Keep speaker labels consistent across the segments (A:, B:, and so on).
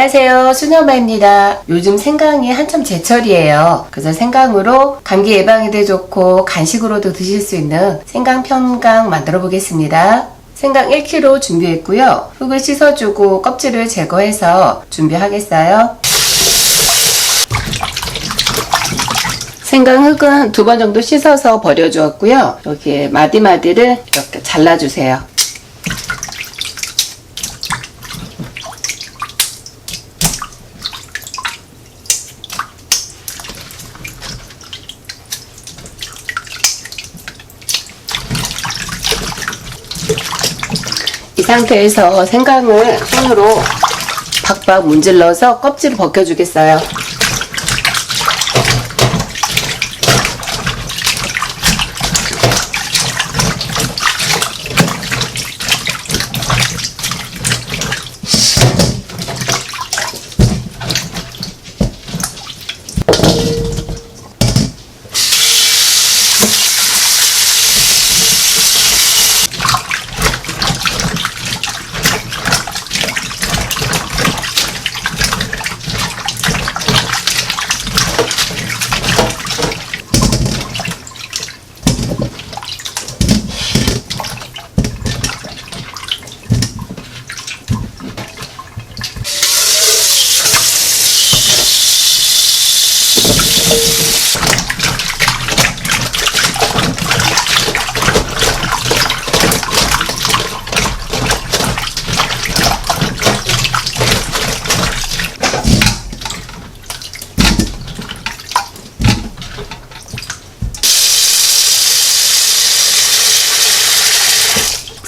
A: 안녕하세요, 수녀마입니다. 요즘 생강이 한참 제철이에요. 그래서 생강으로 감기 예방에도 좋고 간식으로도 드실 수 있는 생강 편강 만들어 보겠습니다. 생강 1kg 준비했고요. 흙을 씻어주고 껍질을 제거해서 준비하겠어요. 생강 흙은 2번 정도 씻어서 버려주었고요. 여기에 마디마디를 이렇게 잘라주세요. 이 상태에서 생강을 손으로 박박 문질러서 껍질을 벗겨주겠어요.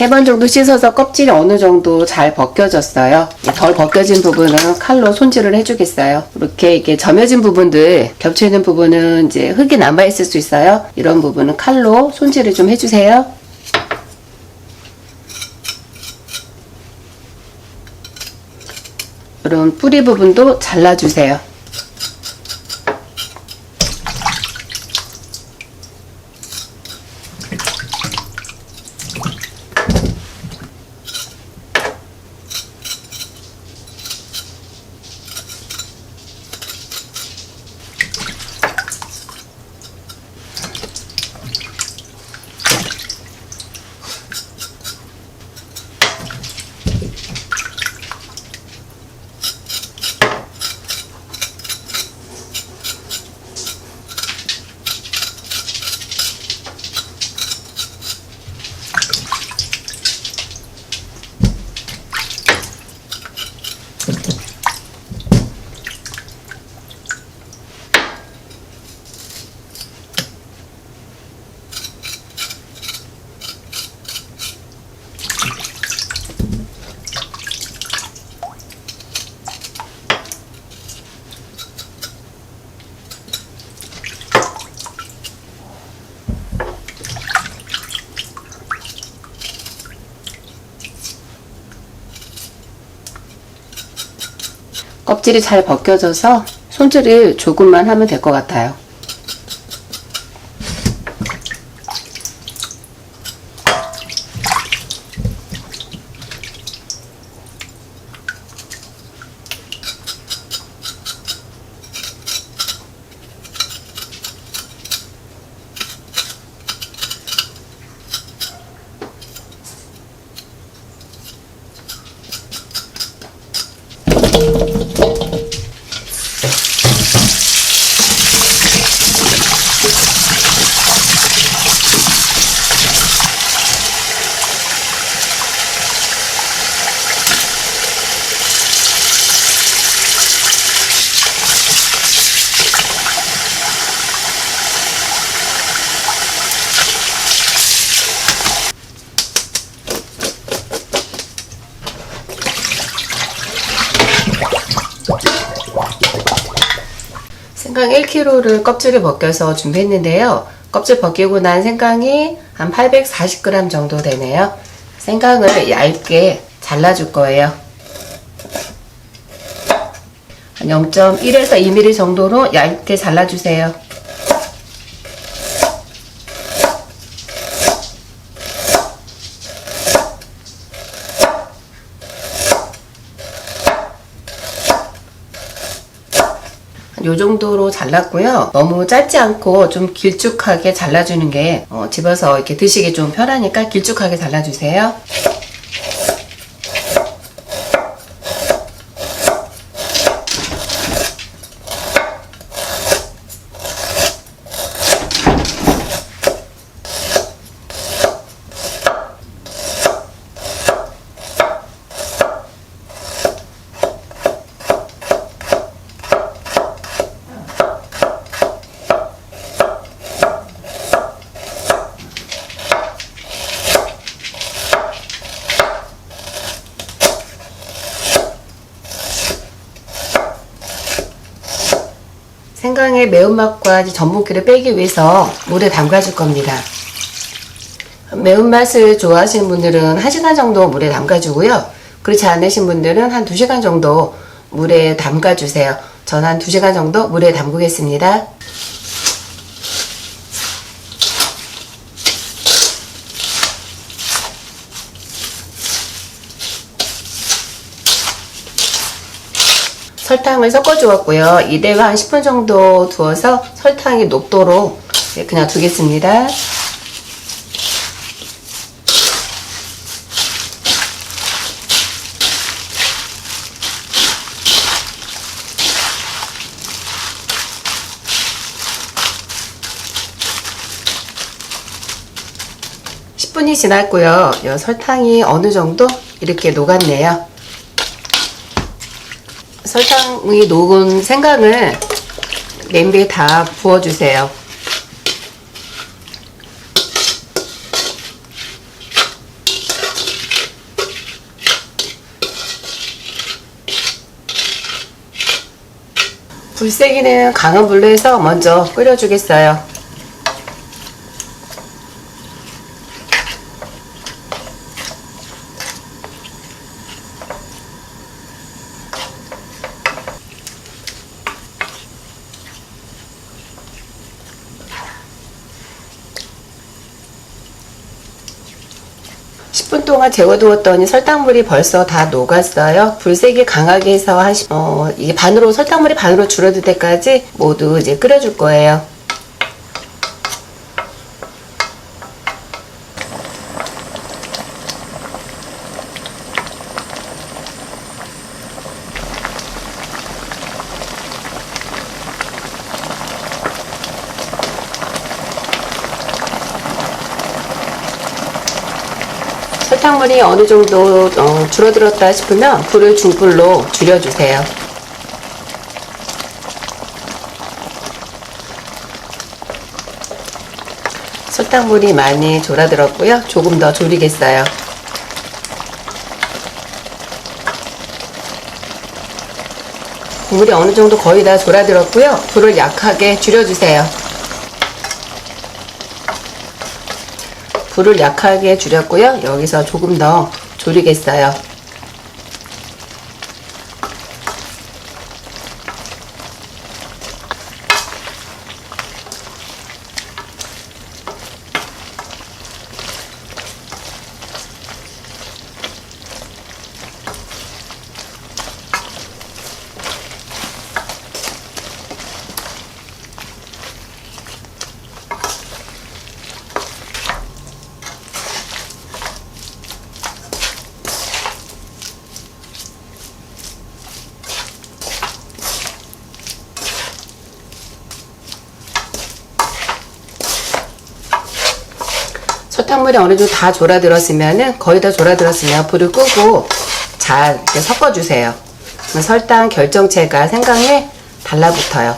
A: 세 번 정도 씻어서 껍질이 어느 정도 잘 벗겨졌어요. 덜 벗겨진 부분은 칼로 손질을 해주겠어요. 이렇게 점여진 부분들, 겹쳐있는 부분은 이제 흙이 남아있을 수 있어요. 이런 부분은 칼로 손질을 좀 해주세요. 이런 뿌리 부분도 잘라주세요. 껍질이 잘 벗겨져서 손질을 조금만 하면 될 것 같아요. 생강 1kg를 껍질을 벗겨서 준비했는데요. 껍질 벗기고 난 생강이 한 840g 정도 되네요. 생강을 얇게 잘라줄 거예요. 한 0.1에서 2mm 정도로 얇게 잘라주세요. 요 정도로 잘랐고요. 너무 짧지 않고 좀 길쭉하게 잘라주는 게 집어서 이렇게 드시기 좀 편하니까 길쭉하게 잘라주세요. 생강의 매운맛과 전분기를 빼기 위해서 물에 담가줄 겁니다. 매운맛을 좋아하시는 분들은 1시간 정도 물에 담가주고요. 그렇지 않으신 분들은 한 2시간 정도 물에 담가주세요. 전 한 2시간 정도 물에 담그겠습니다. 설탕을 섞어 주었고요. 이대로 한 10분 정도 두어서 설탕이 녹도록 그냥 두겠습니다. (10분이) 지났고요. 설탕이 어느 정도 이렇게 녹았네요. 설탕이 녹은 생강을 냄비에 다 부어주세요. 불세기는 강한 불로 해서 먼저 끓여주겠어요. (10분) 동안 재워두었더니 설탕물이 벌써 다 녹았어요. 불세기 강하게 해서 이게 설탕물이 반으로 줄어들 때까지 모두 이제 끓여줄 거예요. 설탕물이 어느 정도 줄어들었다 싶으면 불을 중불로 줄여주세요. 설탕물이 많이 졸아들었고요. 조금 더 졸이겠어요. 국물이 어느 정도 거의 다 졸아들었고요. 불을 약하게 줄여주세요. 불을 약하게 줄였고요. 여기서 조금 더 졸이겠어요. 설탕물이 어느 정도 다 졸아들었으면은 거의 다 졸아들었으면 불을 끄고 잘 이렇게 섞어주세요. 설탕 결정체가 생강에 달라붙어요.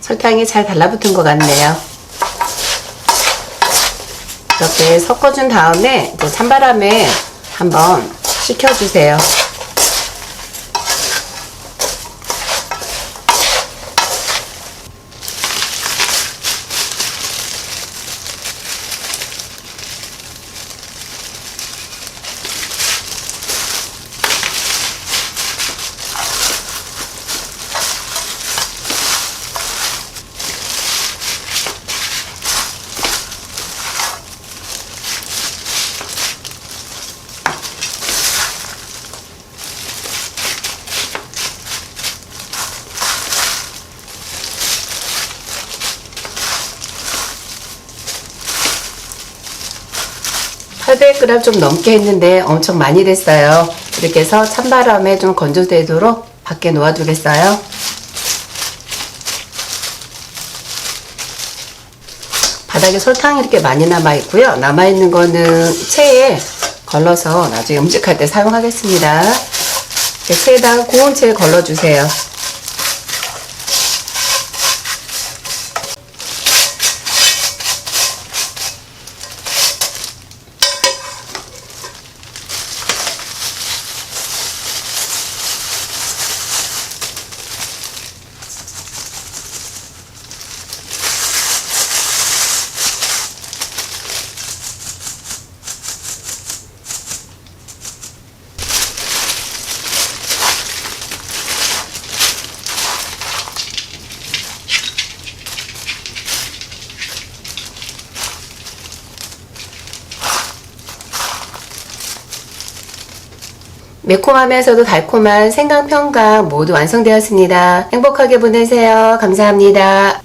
A: 설탕이 잘 달라붙은 것 같네요. 이렇게 섞어준 다음에 이제 찬바람에 한번 식혀주세요. 800g 좀 넘게 했는데 엄청 많이 됐어요. 이렇게 해서 찬바람에 좀 건조되도록 밖에 놓아두겠어요. 바닥에 설탕이 이렇게 많이 남아있고요. 남아있는 거는 체에 걸러서 나중에 음식할 때 사용하겠습니다. 이렇게 체에다가 고운 체에 걸러주세요. 매콤하면서도 달콤한 생강 평강 모두 완성되었습니다. 행복하게 보내세요. 감사합니다.